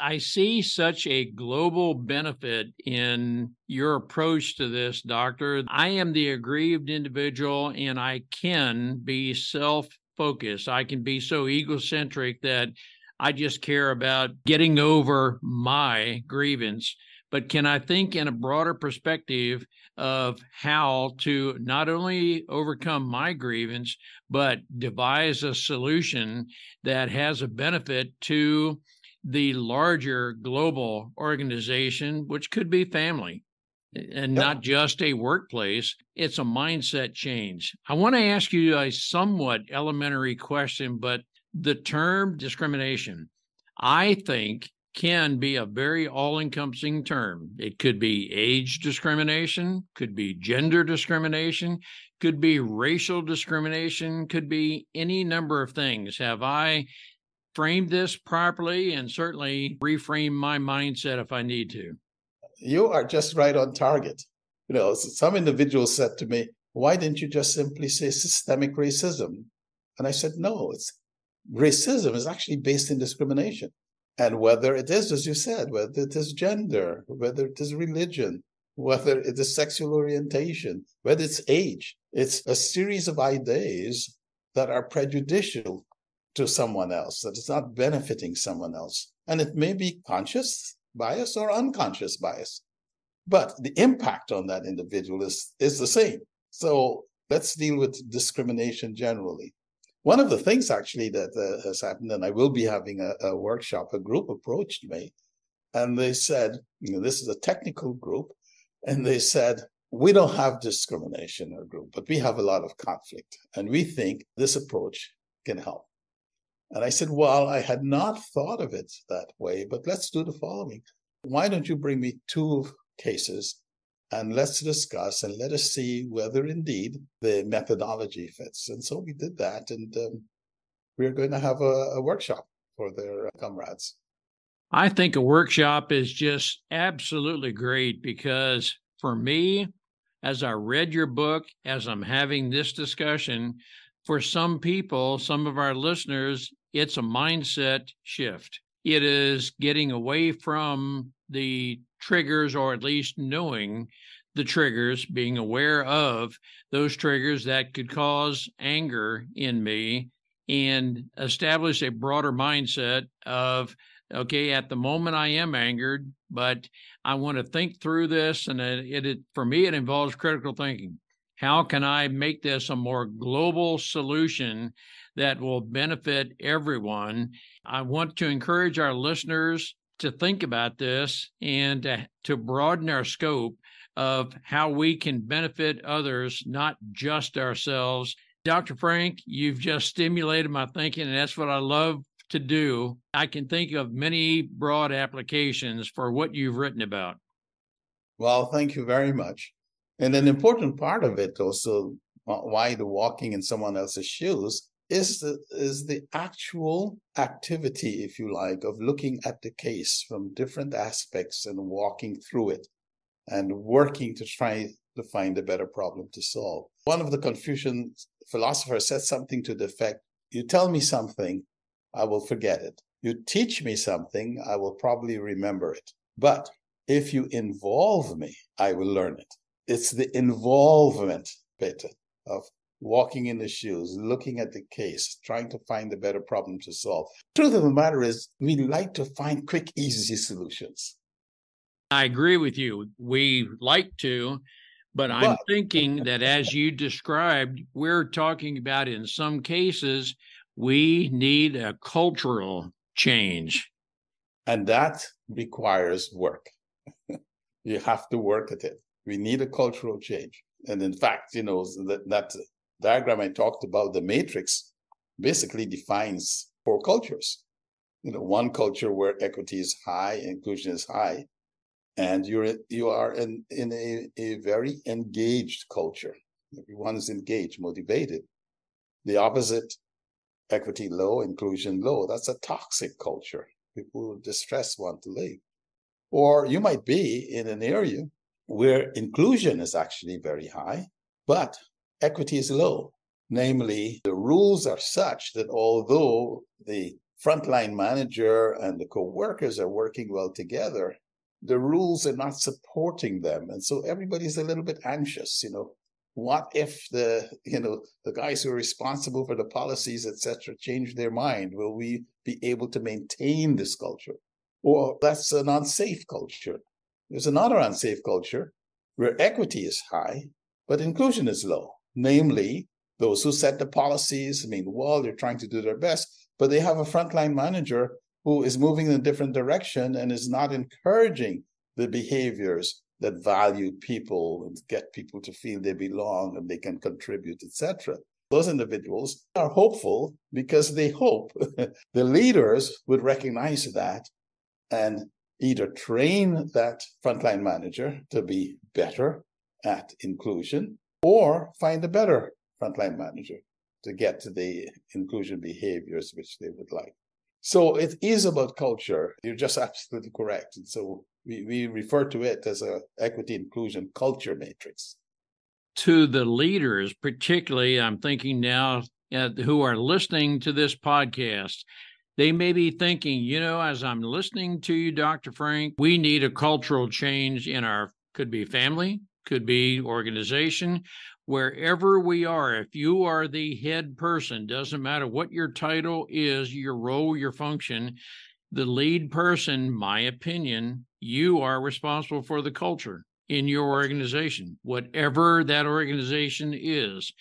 I see such a global benefit in your approach to this, doctor. I am the aggrieved individual and I can be self focused. I can be so egocentric that I just care about getting over my grievance. But can I think in a broader perspective of how to not only overcome my grievance, but devise a solution that has a benefit to the larger global organization, which could be family and Yep. not just a workplace? It's a mindset change. I want to ask you a somewhat elementary question, but the term discrimination, I think, can be a very all-encompassing term. It could be age discrimination, could be gender discrimination, could be racial discrimination, could be any number of things. Have I framed this properly and certainly reframe my mindset if I need to? You are just right on target. Some individuals said to me, why didn't you just simply say systemic racism? And I said, no, racism is actually based in discrimination. And whether it is, as you said, whether it is gender, whether it is religion, whether it is sexual orientation, whether it's age, it's a series of ideas that are prejudicial to someone else, that is not benefiting someone else. And it may be conscious bias or unconscious bias, but the impact on that individual is the same. So let's deal with discrimination generally. One of the things actually that has happened, and I will be having a workshop, a group approached me and they said, this is a technical group, and they said, we don't have discrimination in our group, but we have a lot of conflict, and we think this approach can help. And I said, well, I had not thought of it that way, but let's do the following. Why don't you bring me 2 cases and let's discuss and let us see whether indeed the methodology fits. And so we did that, and we're going to have a workshop for their comrades. I think a workshop is just absolutely great because for me, as I read your book, as I'm having this discussion, for some people, some of our listeners, it's a mindset shift. It is getting away from the triggers, or at least knowing the triggers, being aware of those triggers that could cause anger in me, and establish a broader mindset of, okay, at the moment I am angered, but I want to think through this. And for me, it involves critical thinking. How can I make this a more global solution that will benefit everyone? I want to encourage our listeners to think about this and to broaden our scope of how we can benefit others, not just ourselves. Dr. Frank, you've just stimulated my thinking, and that's what I love to do. I can think of many broad applications for what you've written about. Well, thank you very much. And an important part of it also, why the walking in someone else's shoes, is the actual activity, if you like, of looking at the case from different aspects and walking through it and working to try to find a better problem to solve. One of the Confucian philosophers said something to the effect, you tell me something, I will forget it. You teach me something, I will probably remember it. But if you involve me, I will learn it. It's the involvement, Peter, of walking in the shoes, looking at the case, trying to find a better problem to solve. Truth of the matter is, we like to find quick, easy solutions. I agree with you. We like to, but I'm thinking that as you described, we're talking about in some cases, we need a cultural change. And that requires work. You have to work at it. We need a cultural change. And in fact, that diagram I talked about, the matrix, basically defines 4 cultures. One culture where equity is high, inclusion is high, and you are in a very engaged culture. Everyone is engaged, motivated. The opposite, equity low, inclusion low, that's a toxic culture. People with distress want to leave. Or you might be in an area where inclusion is actually very high, but equity is low. Namely, the rules are such that although the frontline manager and the co-workers are working well together, the rules are not supporting them. And so everybody's a little bit anxious, What if the guys who are responsible for the policies, etc., change their mind? Will we be able to maintain this culture? Or that's an unsafe culture. There's another unsafe culture where equity is high, but inclusion is low. Namely, those who set the policies, they're trying to do their best, but they have a frontline manager who is moving in a different direction and is not encouraging the behaviors that value people and get people to feel they belong and they can contribute, etc. Those individuals are hopeful because they hope the leaders would recognize that and either train that frontline manager to be better at inclusion or find a better frontline manager to get to the inclusion behaviors which they would like. So it is about culture. You're just absolutely correct. And so we refer to it as a equity inclusion culture matrix. To the leaders, particularly, I'm thinking now who are listening to this podcast, they may be thinking, as I'm listening to you, Dr. Frank, we need a cultural change in could be family, could be organization, wherever we are. If you are the head person, doesn't matter what your title is, your role, your function, the lead person, my opinion, you are responsible for the culture in your organization, whatever that organization is.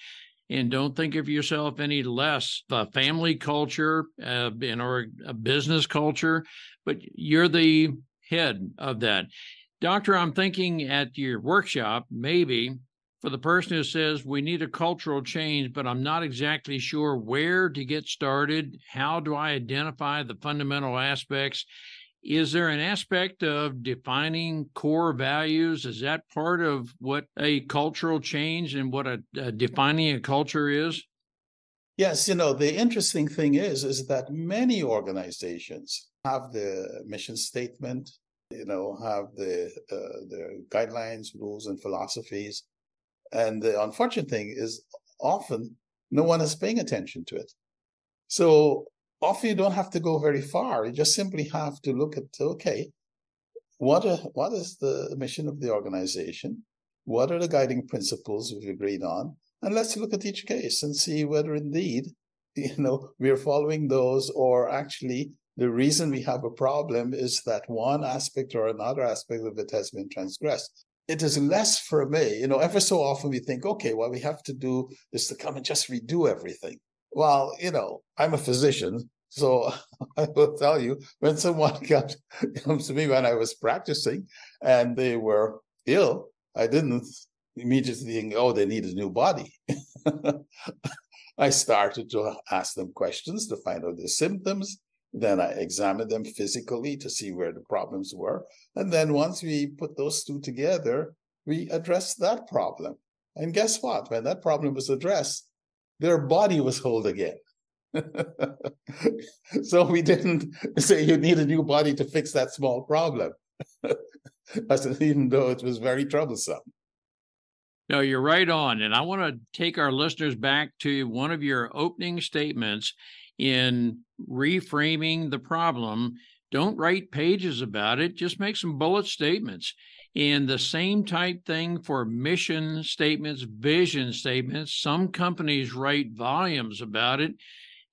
And don't think of yourself any less a family culture or a business culture, but you're the head of that. Doctor, I'm thinking at your workshop, maybe for the person who says we need a cultural change, but I'm not exactly sure where to get started. How do I identify the fundamental aspects? Is there an aspect of defining core values? Is that part of what a cultural change and what defining a culture is? Yes, the interesting thing is that many organizations have the mission statement, have the guidelines, rules, and philosophies. And the unfortunate thing is often no one is paying attention to it. So often you don't have to go very far. You just simply have to look at, okay, what is the mission of the organization? What are the guiding principles we've agreed on? And let's look at each case and see whether indeed, we're following those, or actually the reason we have a problem is that one aspect or another aspect of it has been transgressed. It is less for me, ever so often we think, okay, what we have to do is to come and just redo everything. Well, I'm a physician, so I will tell you, when someone comes to me when I was practicing and they were ill, I didn't immediately think, oh, they need a new body. I started to ask them questions to find out their symptoms. Then I examined them physically to see where the problems were. And then once we put those two together, we addressed that problem. And guess what? When that problem was addressed, their body was whole again. So we didn't say you need a new body to fix that small problem, even though it was very troublesome. No, you're right on. And I want to take our listeners back to one of your opening statements in reframing the problem. Don't write pages about it. Just make some bullet statements. And the same type thing for mission statements, vision statements. Some companies write volumes about it.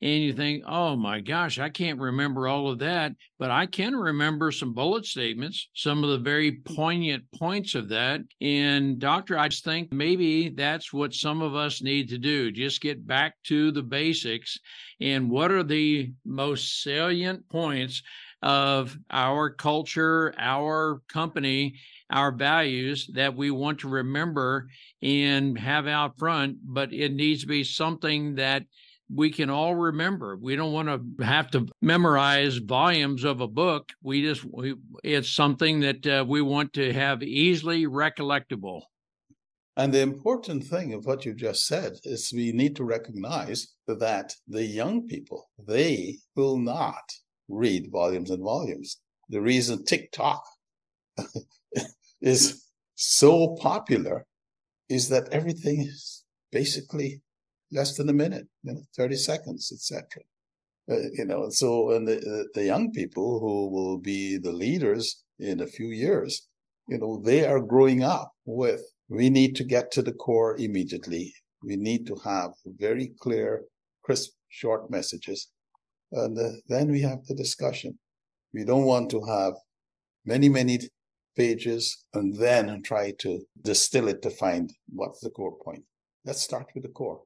And you think, oh my gosh, I can't remember all of that, but I can remember some bullet statements, some of the very poignant points of that. And doctor, I just think maybe that's what some of us need to do. Just get back to the basics. And what are the most salient points of our culture, our company, our values that we want to remember and have out front, but it needs to be something that we can all remember. We don't want to have to memorize volumes of a book. It's something that we want to have easily recollectible. And the important thing of what you just said is we need to recognize that the young people, they will not read volumes and volumes. The reason TikTok is so popular is that everything is basically less than a minute, 30 seconds, etc. And the young people who will be the leaders in a few years, they are growing up with, we need to get to the core immediately. We need to have very clear, crisp, short messages. And then we have the discussion. We don't want to have many, many pages and then try to distill it to find what's the core point. Let's start with the core.